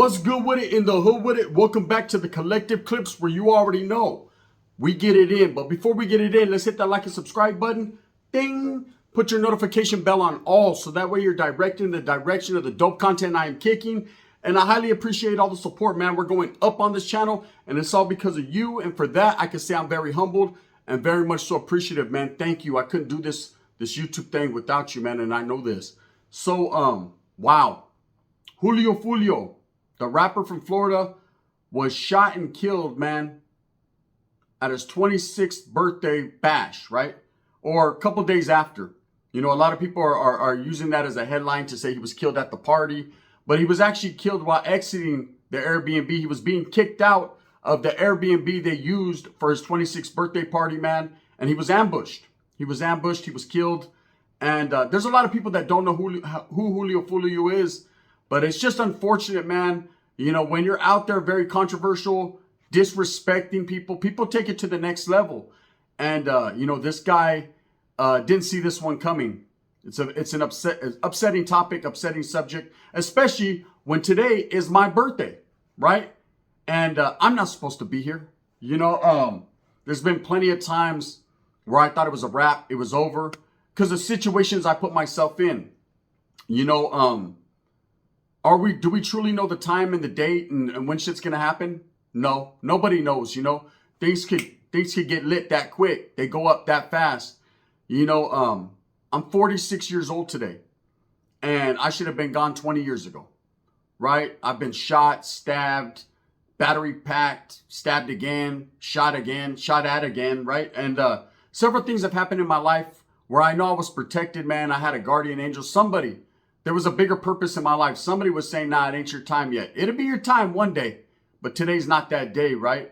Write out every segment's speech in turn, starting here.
What's good with it in the hood with it? Welcome back to the collective clips where you already know we get it in. But before we get it in, let's hit that like and subscribe button. Ding! Put your notification bell on all so that way you're directed in the direction of the dope content I am kicking. And I highly appreciate all the support, man. We're going up on this channel and it's all because of you. And for that, I can say I'm very humbled and very much so appreciative, man. Thank you. I couldn't do this YouTube thing without you, man. And I know this. So, wow. Julio, the rapper from Florida, was shot and killed, man, at his 26th birthday bash, right? Or a couple days after. You know, a lot of people are using that as a headline to say he was killed at the party. But he was actually killed while exiting the Airbnb. He was being kicked out of the Airbnb they used for his 26th birthday party, man. And he was ambushed. He was killed. And there's a lot of people that don't know who Julio Foolio is. But it's just unfortunate, man. You know, when you're out there very controversial, disrespecting people, people take it to the next level. And, you know, this guy didn't see this one coming. It's an upsetting topic, upsetting subject, especially when today is my birthday, right? And I'm not supposed to be here. You know, there's been plenty of times where I thought it was a wrap, it was over, because of situations I put myself in. You know, do we truly know the time and the date and when shit's gonna happen? No, nobody knows. You know, things could get lit that quick. They go up that fast. You know, I'm 46 years old today, and I should have been gone 20 years ago, right? I've been shot, stabbed, battery packed, stabbed again, shot at again, right? And several things have happened in my life where I know I was protected, man. I had a guardian angel, somebody. There was a bigger purpose in my life. Somebody was saying, nah, it ain't your time yet. It'll be your time one day, but today's not that day, right?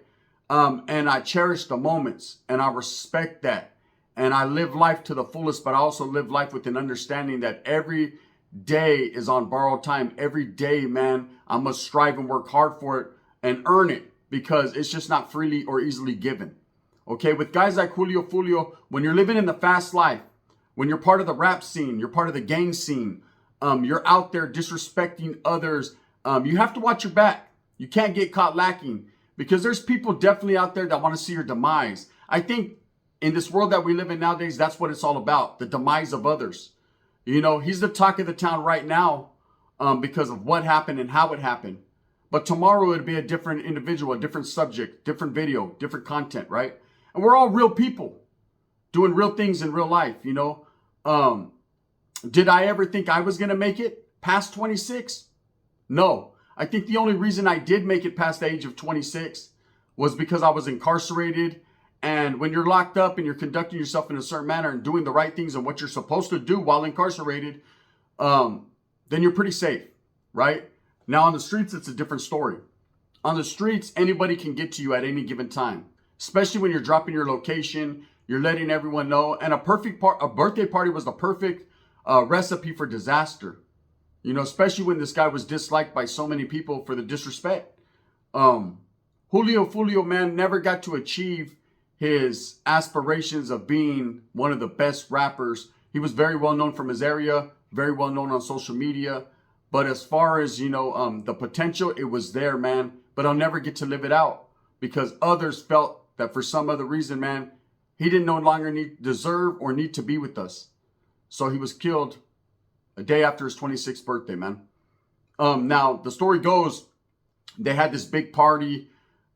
And I cherish the moments, and I respect that. And I live life to the fullest, but I also live life with an understanding that every day is on borrowed time. Every day, man, I must strive and work hard for it and earn it, because it's just not freely or easily given. Okay, with guys like Julio Foolio, when you're living in the fast life, when you're part of the rap scene, you're part of the gang scene, you're out there disrespecting others, you have to watch your back. You can't get caught lacking, because there's people definitely out there that want to see your demise. I think in this world that we live in nowadays, that's what it's all about, the demise of others. You know, he's the talk of the town right now because of what happened and how it happened. But tomorrow it'd be a different individual, a different subject, different video, different content, right? And we're all real people doing real things in real life, you know. Did I ever think I was going to make it past 26? No. I think the only reason I did make it past the age of 26 was because I was incarcerated. And when you're locked up and you're conducting yourself in a certain manner and doing the right things and what you're supposed to do while incarcerated, then you're pretty safe, right? Now on the streets, it's a different story. On the streets, anybody can get to you at any given time, especially when you're dropping your location, you're letting everyone know. And a birthday party was the perfect recipe for disaster, you know, especially when this guy was disliked by so many people for the disrespect. Julio Foolio, man, never got to achieve his aspirations of being one of the best rappers. He was very well known from his area, very well known on social media. But as far as, you know, the potential, it was there, man. But I'll never get to live it out because others felt that for some other reason, man, he didn't no longer deserve or need to be with us. So he was killed a day after his 26th birthday, man. Now, the story goes, they had this big party.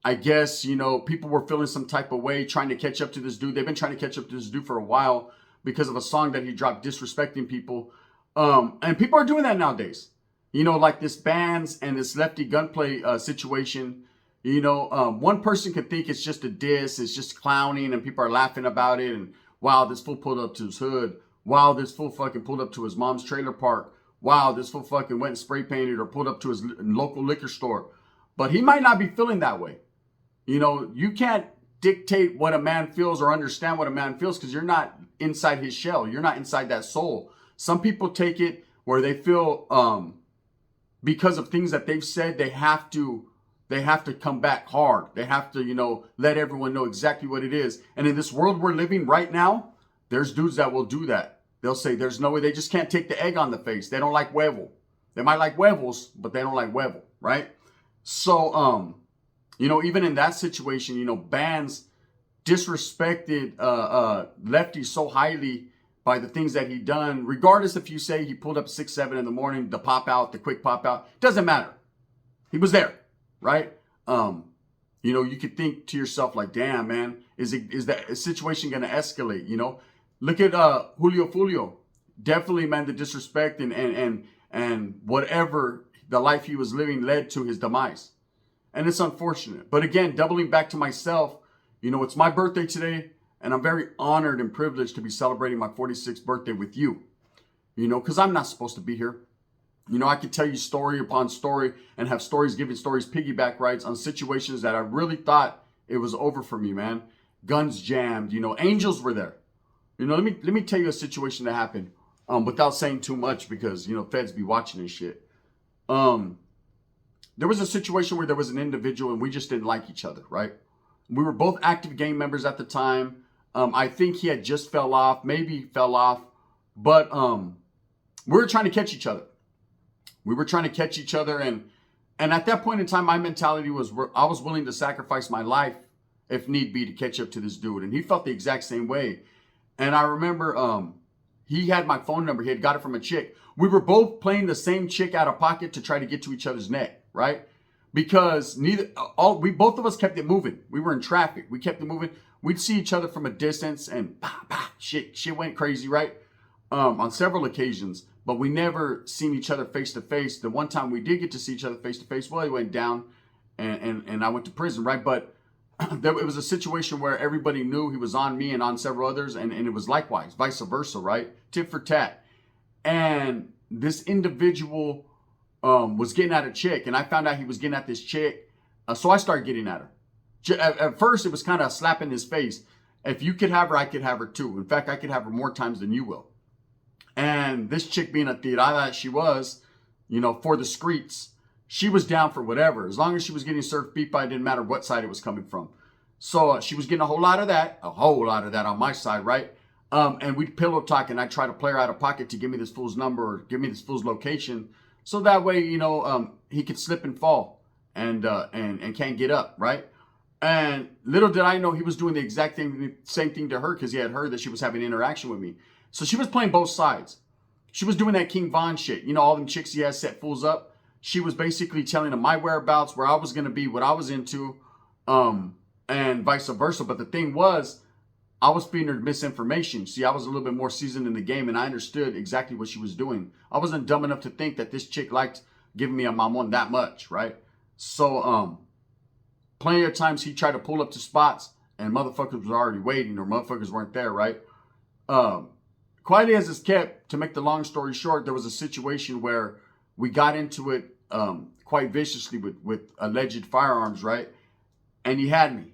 I guess, you know, people were feeling some type of way, trying to catch up to this dude. They've been trying to catch up to this dude for a while because of a song that he dropped disrespecting people. And people are doing that nowadays. You know, like this bands and this lefty gunplay situation. You know, one person could think it's just a diss, it's just clowning, and people are laughing about it. And wow, this fool pulled up to his hood. Wow, this fool fucking pulled up to his mom's trailer park. Wow, this fool fucking went and spray painted or pulled up to his local liquor store. But he might not be feeling that way. You know, you can't dictate what a man feels or understand what a man feels because you're not inside his shell. You're not inside that soul. Some people take it where they feel because of things that they've said, they have to come back hard. They have to, you know, let everyone know exactly what it is. And in this world we're living right now, there's dudes that will do that. They'll say there's no way. They just can't take the egg on the face. They don't like huevo. They might like huevos, but they don't like huevo, right? So, even in that situation, bands disrespected Lefty so highly by the things that he done, regardless if you say he pulled up 6, 7 in the morning, the pop out, the quick pop out, doesn't matter. He was there, right? You could think to yourself like, damn, man, is that situation going to escalate? Look at Julio Foolio. Definitely, man, the disrespect and whatever the life he was living led to his demise. And it's unfortunate. But again, doubling back to myself, it's my birthday today, and I'm very honored and privileged to be celebrating my 46th birthday with you, because I'm not supposed to be here. I could tell you story upon story and have stories giving stories piggyback rides on situations that I really thought it was over for me, man. Guns jammed, angels were there. Let me tell you a situation that happened without saying too much because, feds be watching this shit. There was a situation where there was an individual and we just didn't like each other, right? We were both active gang members at the time. I think he had just fell off, but we were trying to catch each other. And at that point in time, my mentality was I was willing to sacrifice my life if need be to catch up to this dude. And he felt the exact same way. And I remember he had my phone number. He had got it from a chick. We were both playing the same chick out of pocket to try to get to each other's neck, right? Because both of us kept it moving. We were in traffic. We kept it moving. We'd see each other from a distance and shit went crazy, right? On several occasions. But we never seen each other face to face. The one time we did get to see each other face to face, well, he went down and I went to prison, right? But it was a situation where everybody knew he was on me and on several others, and it was likewise, vice versa, right? Tit for tat. And this individual was getting at a chick, and I found out he was getting at this chick, so I started getting at her. At first, it was kind of a slap in his face. If you could have her, I could have her too. In fact, I could have her more times than you will. And this chick being a tirada she was, for the streets, she was down for whatever. As long as she was getting served pipa, it didn't matter what side it was coming from. So she was getting a whole lot of that on my side, right? And we'd pillow talk, and I'd try to play her out of pocket to give me this fool's number or give me this fool's location. So that way, he could slip and fall and can't get up, right? And little did I know he was doing the exact same thing to her because he had heard that she was having interaction with me. So she was playing both sides. She was doing that King Von shit. All them chicks he has set fools up. She was basically telling them my whereabouts, where I was going to be, what I was into, and vice versa. But the thing was, I was feeding her misinformation. See, I was a little bit more seasoned in the game, and I understood exactly what she was doing. I wasn't dumb enough to think that this chick liked giving me a mamon that much, right? So, plenty of times he tried to pull up to spots, and motherfuckers was already waiting, or motherfuckers weren't there, right? Quietly as it's kept, to make the long story short, there was a situation where we got into it quite viciously with alleged firearms, right? And he had me.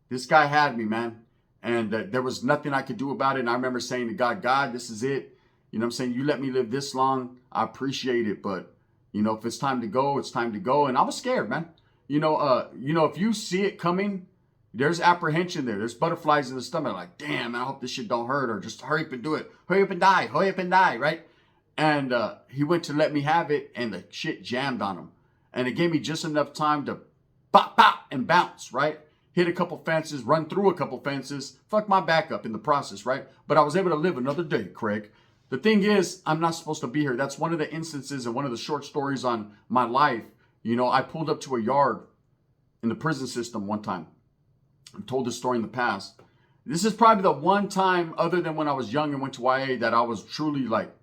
This guy had me, man. And there was nothing I could do about it. And I remember saying to God, this is it. I'm saying? You let me live this long. I appreciate it. But, if it's time to go, it's time to go. And I was scared, man. If you see it coming, there's apprehension there. There's butterflies in the stomach. Like, damn, man, I hope this shit don't hurt. Or just hurry up and do it. Hurry up and die, right? And he went to let me have it, and the shit jammed on him. And it gave me just enough time to pop, and bounce, right? Hit a couple fences, run through a couple fences, fuck my back up in the process, right? But I was able to live another day, Craig. The thing is, I'm not supposed to be here. That's one of the instances and one of the short stories on my life. I pulled up to a yard in the prison system one time. I've told this story in the past. This is probably the one time, other than when I was young and went to YA, that I was truly like,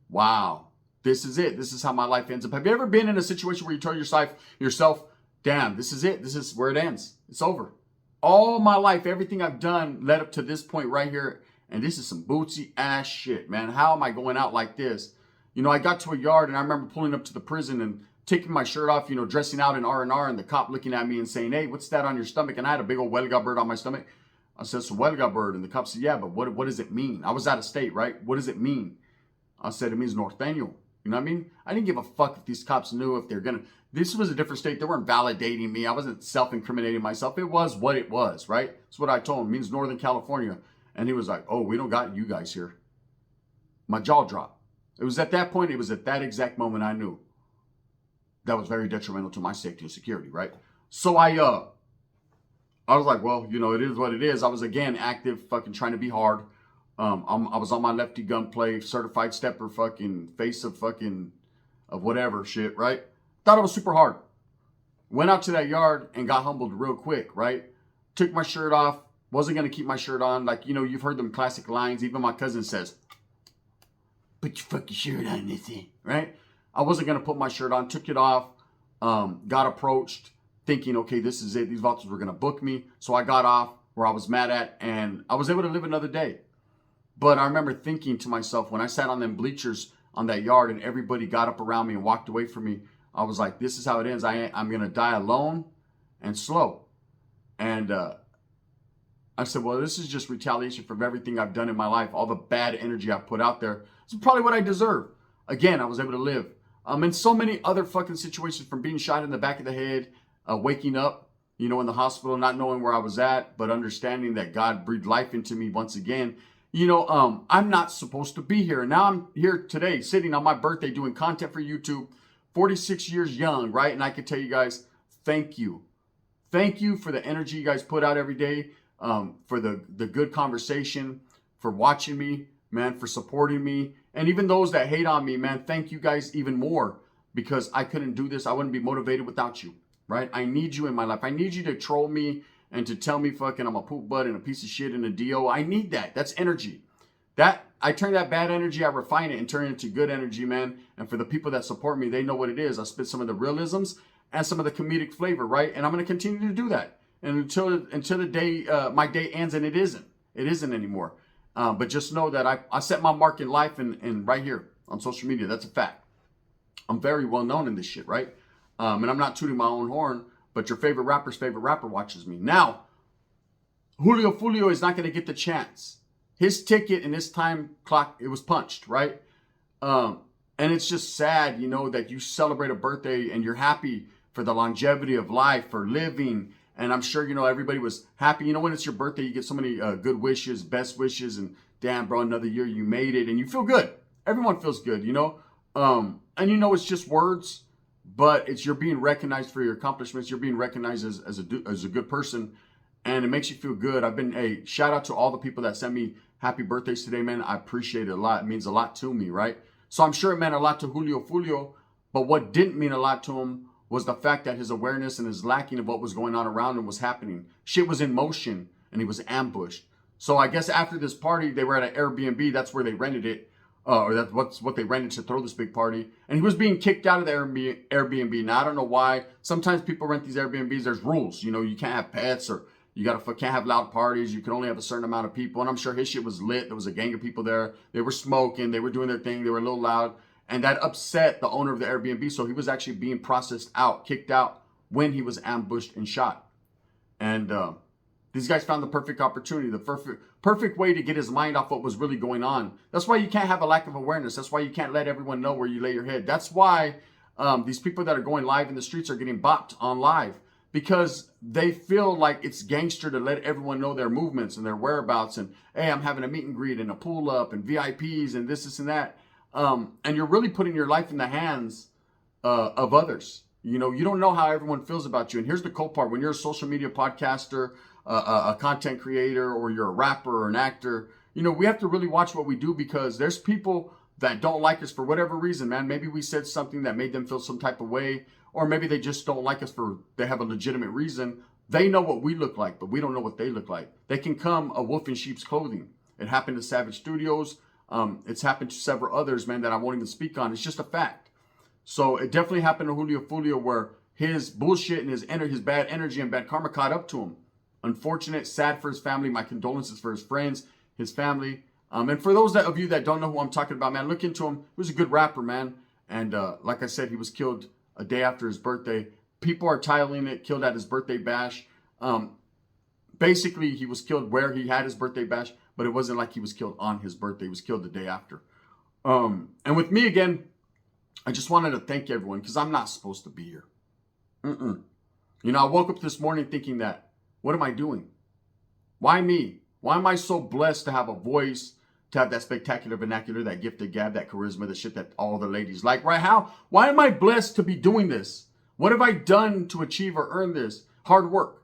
wow, this is it. This is how my life ends up. Have you ever been in a situation where you tell yourself, damn, this is it. This is where it ends. It's over. All my life, everything I've done led up to this point right here. And this is some bootsy ass shit, man. How am I going out like this? I got to a yard and I remember pulling up to the prison and taking my shirt off, dressing out in R&R, and the cop looking at me and saying, hey, what's that on your stomach? And I had a big old huelga bird on my stomach. I said, it's a huelga bird. And the cop said, yeah, but what does it mean? I was out of state, right? What does it mean? I said, it means norteño. You know what I mean? I didn't give a fuck if these cops knew if they're going to. This was a different state. They weren't validating me. I wasn't self-incriminating myself. It was what it was, right? That's what I told him. It means Northern California. And he was like, oh, we don't got you guys here. My jaw dropped. It was at that point, it was at that exact moment I knew that was very detrimental to my safety and security, right? So I was like, well, you know, it is what it is. I was again active, fucking trying to be hard. I was on my lefty gunplay, certified stepper, fucking face of fucking of whatever shit, right? Thought it was super hard. Went out to that yard and got humbled real quick, right? Took my shirt off. Wasn't gonna keep my shirt on. Like, you know, you've heard them classic lines. Even my cousin says, "Put your fucking shirt on, this it," right? I wasn't gonna put my shirt on. Took it off. Got approached, thinking, okay, this is it. These vultures were gonna book me. So I got off where I was mad at, and I was able to live another day. But I remember thinking to myself, when I sat on them bleachers on that yard and everybody got up around me and walked away from me, I was like, this is how it ends. I'm going to die alone and slow. And I said, well, this is just retaliation for everything I've done in my life. All the bad energy I've put out there. It's probably what I deserve. Again, I was able to live. In so many other fucking situations, from being shot in the back of the head, waking up, you know, in the hospital, not knowing where I was at, but understanding that God breathed life into me once again. You know, I'm not supposed to be here. Now I'm here today, sitting on my birthday, doing content for YouTube, 46 years young, right? And I can tell you guys, thank you. Thank you for the energy you guys put out every day, for the good conversation, for watching me, man, for supporting me. And even those that hate on me, man, thank you guys even more, because I couldn't do this. I wouldn't be motivated without you, right? I need you in my life. I need you to troll me and to tell me fucking I'm a poop butt and a piece of shit and a DO. I need that. That's energy. That I turn that bad energy, I refine it and turn it into good energy, man. And for the people that support me, they know what it is. I spit some of the realisms and some of the comedic flavor, right? And I'm going to continue to do that. And until the day my day ends, and it isn't anymore. But just know that I set my mark in life and right here on social media. That's a fact. I'm very well known in this shit, right? And I'm not tooting my own horn, but your favorite rapper's favorite rapper watches me. Now, Julio Foolio is not going to get the chance. His ticket and his time clock, it was punched, right? And it's just sad, you know, that you celebrate a birthday and you're happy for the longevity of life, for living. And I'm sure, you know, everybody was happy. You know, when it's your birthday, you get so many good wishes, best wishes, and damn, bro, another year, you made it. And you feel good. Everyone feels good, you know? And you know, it's just words, but it's you're being recognized for your accomplishments. You're being recognized as a good person, and it makes you feel good. Shout out to all the people that sent me happy birthdays today, man. I appreciate it a lot. It means a lot to me, right? So I'm sure it meant a lot to Julio Foolio, but what didn't mean a lot to him was the fact that his awareness and his lacking of what was going on around him was happening. Shit was in motion, and he was ambushed. So I guess after this party, they were at an Airbnb. That's where they rented it. Or that's what they rented to throw this big party. And he was being kicked out of the Airbnb. Now, I don't know why. Sometimes people rent these Airbnbs. There's rules. You know, you can't have pets, or you can't have loud parties. You can only have a certain amount of people. And I'm sure his shit was lit. There was a gang of people there. They were smoking. They were doing their thing. They were a little loud. And that upset the owner of the Airbnb. So he was actually being processed out, kicked out, when he was ambushed and shot. And these guys found the perfect opportunity, the perfect way to get his mind off what was really going on. That's why you can't have a lack of awareness. That's why you can't let everyone know where you lay your head. That's why these people that are going live in the streets are getting bopped on live, because they feel like it's gangster to let everyone know their movements and their whereabouts. And, hey, I'm having a meet and greet and a pull up and VIPs and this and that. And you're really putting your life in the hands of others. You know, you don't know how everyone feels about you. And here's the cool part. When you're a social media podcaster, a content creator, or you're a rapper or an actor, you know, we have to really watch what we do, because there's people that don't like us for whatever reason, man. Maybe we said something that made them feel some type of way, or maybe they just don't like us they have a legitimate reason. They know what we look like, but we don't know what they look like. They can come a wolf in sheep's clothing. It happened to Savage Studios. It's happened to several others, man, that I won't even speak on. It's just a fact. So it definitely happened to Julio Foolio, where his bullshit and his bad energy and bad karma caught up to him. Unfortunate, sad for his family. My condolences for his friends, his family. And for those of you that don't know who I'm talking about, man, look into him. He was a good rapper, man. And like I said, he was killed a day after his birthday. People are titling it "Killed at His Birthday Bash." Basically, he was killed where he had his birthday bash, but it wasn't like he was killed on his birthday. He was killed the day after. And with me again, I just wanted to thank everyone, because I'm not supposed to be here. You know, I woke up this morning thinking that, what am I doing? Why me? Why am I so blessed to have a voice, to have that spectacular vernacular, that gift of gab, that charisma, the shit that all the ladies like, right? Why am I blessed to be doing this? What have I done to achieve or earn this? Hard work.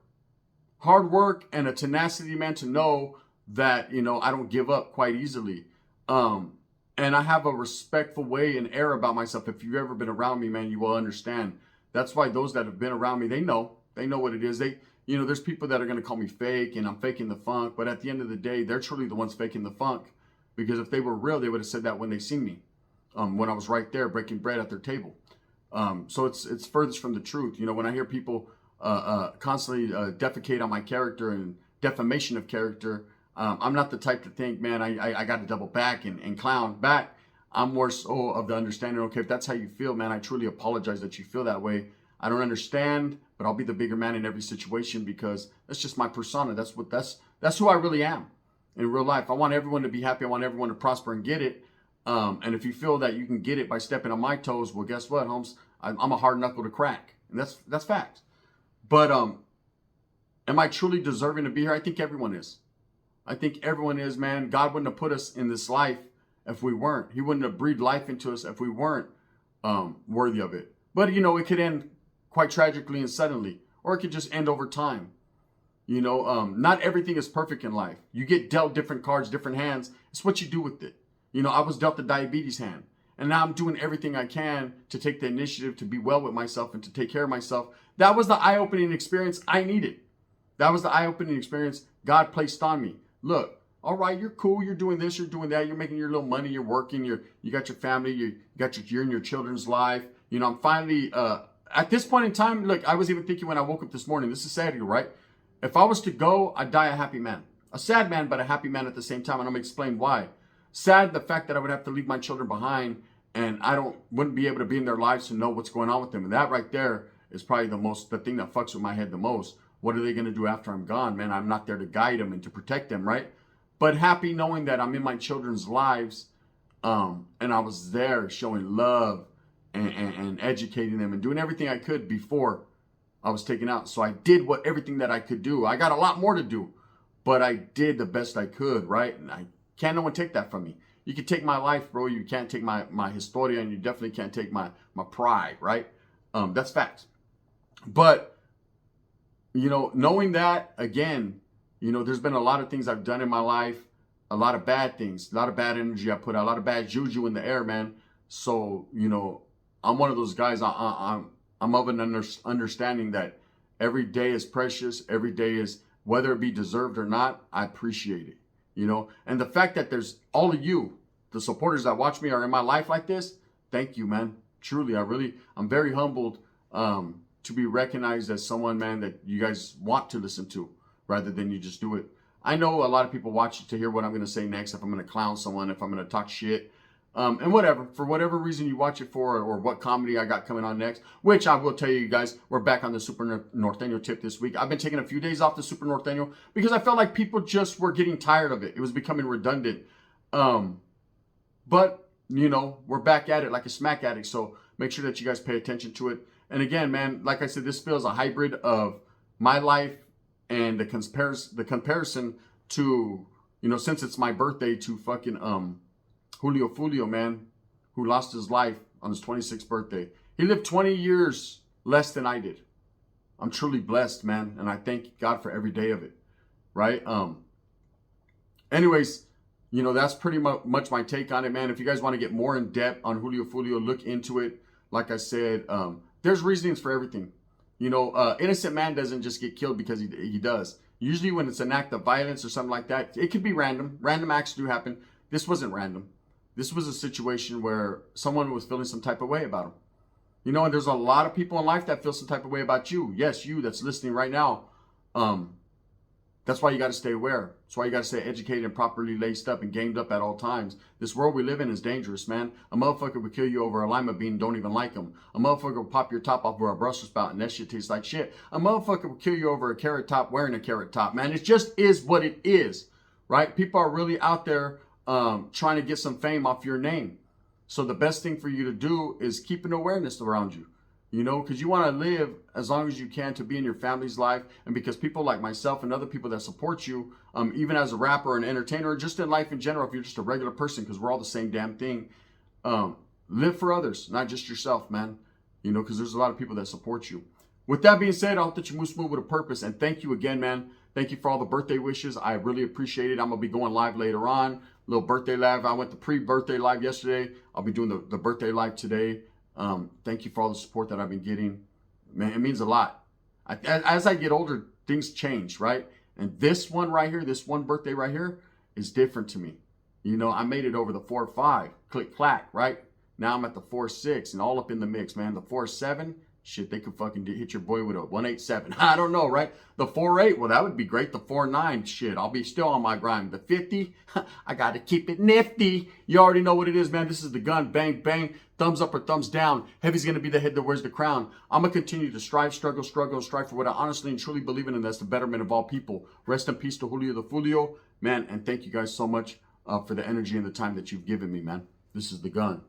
Hard work and a tenacity, man, to know that, I don't give up quite easily. And I have a respectful way and air about myself. If you've ever been around me, man, you will understand. That's why those that have been around me, they know what it is. There's people that are going to call me fake and I'm faking the funk. But at the end of the day, they're truly the ones faking the funk. Because if they were real, they would have said that when they seen me, when I was right there breaking bread at their table. So it's furthest from the truth. When I hear people constantly defecate on my character and defamation of character, I'm not the type to think, man, I got to double back and clown back. I'm more so of the understanding, okay, if that's how you feel, man, I truly apologize that you feel that way. I don't understand, but I'll be the bigger man in every situation because that's just my persona. That's who I really am in real life. I want everyone to be happy. I want everyone to prosper and get it. And if you feel that you can get it by stepping on my toes, well, guess what, Holmes? I'm a hard knuckle to crack. And that's fact. But am I truly deserving to be here? I think everyone is. I think everyone is, man. God wouldn't have put us in this life if we weren't. He wouldn't have breathed life into us if we weren't worthy of it. But, it could end quite tragically and suddenly. Or it could just end over time. Not everything is perfect in life. You get dealt different cards, different hands. It's what you do with it. I was dealt the diabetes hand. And now I'm doing everything I can to take the initiative to be well with myself and to take care of myself. That was the eye-opening experience I needed. That was the eye-opening experience God placed on me. Look, all right, you're cool. You're doing this, you're doing that. You're making your little money. You're working. You got your family. You're in your children's life. I'm finally, at this point in time, look, I was even thinking when I woke up this morning, this is Saturday, right? If I was to go, I'd die a happy man. A sad man, but a happy man at the same time. And I'm going to explain why. Sad, the fact that I would have to leave my children behind and wouldn't be able to be in their lives to know what's going on with them. And that right there is probably the thing that fucks with my head the most. What are they going to do after I'm gone? Man, I'm not there to guide them and to protect them, right? But happy knowing that I'm in my children's lives, and I was there showing love and educating them and doing everything I could before I was taken out. So I did everything that I could do. I got a lot more to do, but I did the best I could, right? And no one take that from me. You can take my life, bro. You can't take my historia, and you definitely can't take my pride, right? That's facts. But, knowing that, again, there's been a lot of things I've done in my life, a lot of bad things, a lot of bad energy I put out, a lot of bad juju in the air, man. So, I'm one of those guys, I'm of an understanding that every day is precious. Every day is, whether it be deserved or not, I appreciate it. And the fact that there's all of you, the supporters that watch me are in my life like this, thank you, man. Truly, I'm very humbled to be recognized as someone, man, that you guys want to listen to rather than you just do it. I know a lot of people watch it to hear what I'm going to say next, if I'm going to clown someone, if I'm going to talk shit, and whatever, for whatever reason you watch it for, or what comedy I got coming on next, which I will tell you guys, we're back on the Super Norteño tip this week. I've been taking a few days off the Super Norteño because I felt like people just were getting tired of it. It was becoming redundant. But, we're back at it like a smack addict. So make sure that you guys pay attention to it. And again, man, like I said, this feels a hybrid of my life and the comparison to, since it's my birthday, to fucking Julio Foolio, man, who lost his life on his 26th birthday. He lived 20 years less than I did. I'm truly blessed, man, and I thank God for every day of it, right? Anyways, that's pretty much my take on it, man. If you guys want to get more in depth on Julio Foolio, look into it. Like I said, there's reasonings for everything. Innocent man doesn't just get killed because he does. Usually when it's an act of violence or something like that, it could be random. Random acts do happen. This wasn't random. This was a situation where someone was feeling some type of way about him. And there's a lot of people in life that feel some type of way about you. Yes, you that's listening right now. That's why you got to stay aware. That's why you got to stay educated and properly laced up and gamed up at all times. This world we live in is dangerous, man. A motherfucker will kill you over a lima bean, don't even like them. A motherfucker will pop your top off for a Brussels sprout and that shit tastes like shit. A motherfucker will kill you over a carrot top wearing a carrot top, man. It just is what it is, right? People are really out there trying to get some fame off your name. So the best thing for you to do is keep an awareness around you. You know, because you want to live as long as you can to be in your family's life. And because people like myself and other people that support you, even as a rapper or an entertainer, or just in life in general, if you're just a regular person, because we're all the same damn thing, live for others, not just yourself, man. You know, because there's a lot of people that support you. With that being said, I hope that you move smooth with a purpose. And thank you again, man. Thank you for all the birthday wishes. I really appreciate it. I'm going to be going live later on. Little birthday live. I went the pre-birthday live yesterday. I'll be doing the birthday live today. Thank you for all the support that I've been getting. Man, it means a lot. As I get older, things change, right? And this one right here, this one birthday right here is different to me. You know, I made it over the 4-5. Click, clack, right? Now I'm at the 4-6 and all up in the mix, man. The 4-7. Shit, they could fucking hit your boy with a 187. I don't know, right? The 4-8, well, that would be great. The 4-9, shit, I'll be still on my grind. The 50, I got to keep it nifty. You already know what it is, man. This is the gun. Bang, bang. Thumbs up or thumbs down. Heavy's going to be the head that wears the crown. I'm going to continue to strive, struggle, and strive for what I honestly and truly believe in, and that's the betterment of all people. Rest in peace to Julio the Foolio. Man, and thank you guys so much for the energy and the time that you've given me, man. This is the gun.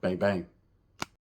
Bang, bang.